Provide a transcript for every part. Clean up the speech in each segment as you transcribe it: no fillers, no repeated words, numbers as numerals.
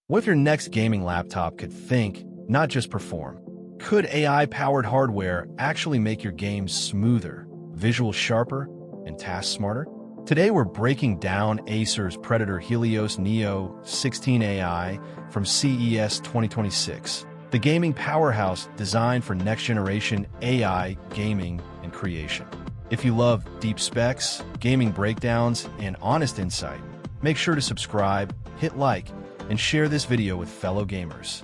What if your next gaming laptop could think, not just perform? Could AI-powered hardware actually make your games smoother, visuals sharper, and tasks smarter? Today we're breaking down Acer's Predator Helios Neo 16 AI from CES 2026, the gaming powerhouse designed for next-generation AI gaming and creation. If you love deep specs, gaming breakdowns, and honest insight, make sure to subscribe, hit like, and share this video with fellow gamers.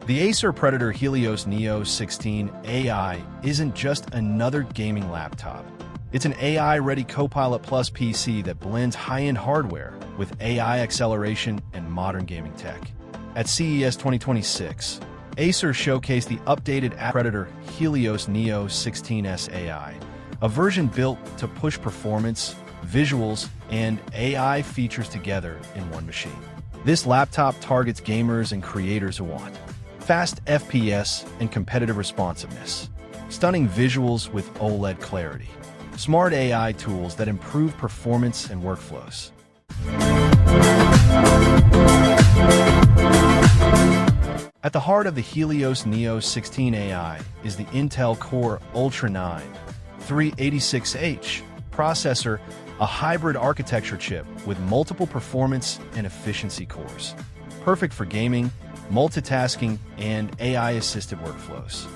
The Acer Predator Helios Neo 16 AI isn't just another gaming laptop. It's an AI-ready Copilot PC that blends high-end hardware with AI acceleration and modern gaming tech. At CES 2026, Acer showcased the updated Predator Helios Neo 16S AI, a version built to push performance, visuals, and AI features together in one machine. This laptop targets gamers and creators who want fast FPS and competitive responsiveness, stunning visuals with OLED clarity, smart AI tools that improve performance and workflows. At the heart of the Helios Neo 16 AI is the Intel Core Ultra 9 386H processor, a hybrid architecture chip with multiple performance and efficiency cores, perfect for gaming, multitasking, and AI-assisted workflows.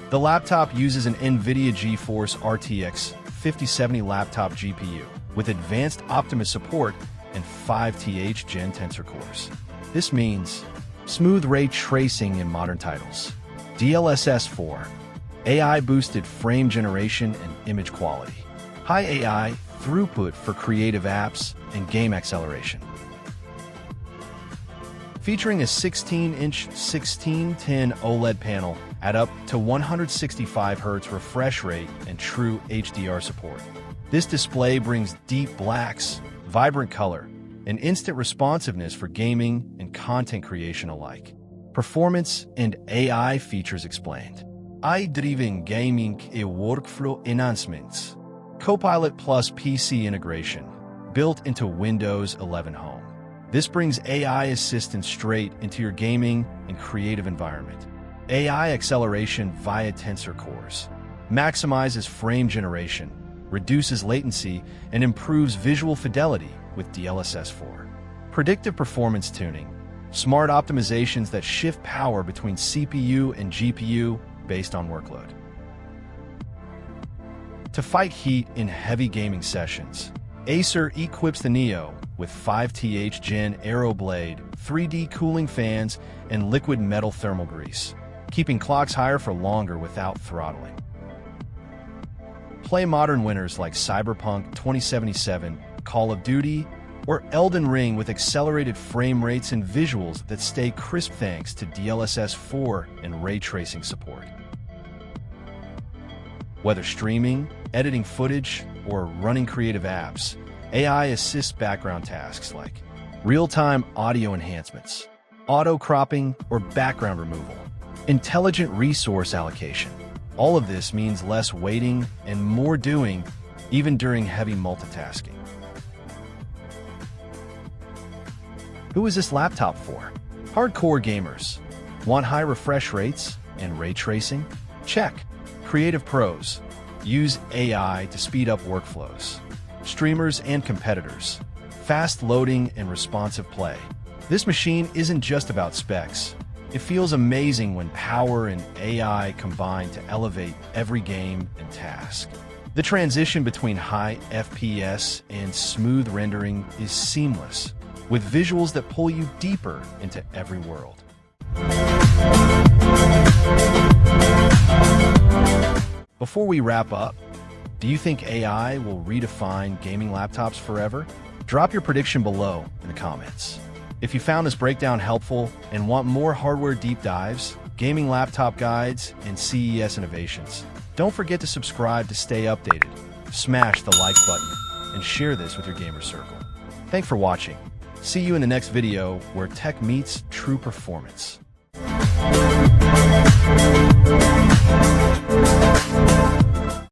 The laptop uses an NVIDIA GeForce RTX 5070 laptop GPU with advanced Optimus support and 5th Gen Tensor cores. This means smooth ray tracing in modern titles, DLSS 4, AI-boosted frame generation and image quality, high AI throughput for creative apps and game acceleration. Featuring a 16-inch 1610 OLED panel at up to 165 Hz refresh rate and true HDR support. This display brings deep blacks, vibrant color, and instant responsiveness for gaming and content creation alike. Performance and AI features explained. AI-driven gaming and workflow enhancements. Copilot PC integration, built into Windows 11 Home. This brings AI assistance straight into your gaming and creative environment. AI acceleration via tensor cores. Maximizes frame generation, reduces latency, and improves visual fidelity with DLSS 4. Predictive performance tuning. Smart optimizations that shift power between CPU and GPU based on workload. To fight heat in heavy gaming sessions, Acer equips the Neo with 5th Gen AeroBlade 3D cooling fans and liquid metal thermal grease, keeping clocks higher for longer without throttling. Play modern winners like Cyberpunk 2077, Call of Duty, or Elden Ring with accelerated frame rates and visuals that stay crisp thanks to DLSS 4 and ray tracing support. Whether streaming, editing footage, or running creative apps, AI assists background tasks like real-time audio enhancements, auto-cropping, or background removal, intelligent resource allocation. All of this means less waiting and more doing, even during heavy multitasking. Who is this laptop for? Hardcore gamers. Want high refresh rates and ray tracing? Check. Creative pros. Use AI to speed up workflows. Streamers and competitors. Fast loading and responsive play. This machine isn't just about specs. It feels amazing when power and AI combine to elevate every game and task. The transition between high FPS and smooth rendering is seamless, with visuals that pull you deeper into every world. Before we wrap up, do you think AI will redefine gaming laptops forever? Drop your prediction below in the comments. If you found this breakdown helpful and want more hardware deep dives, gaming laptop guides, and CES innovations, don't forget to subscribe to stay updated. Smash the like button and share this with your gamer circle. Thanks for watching. See you in the next video where tech meets true performance.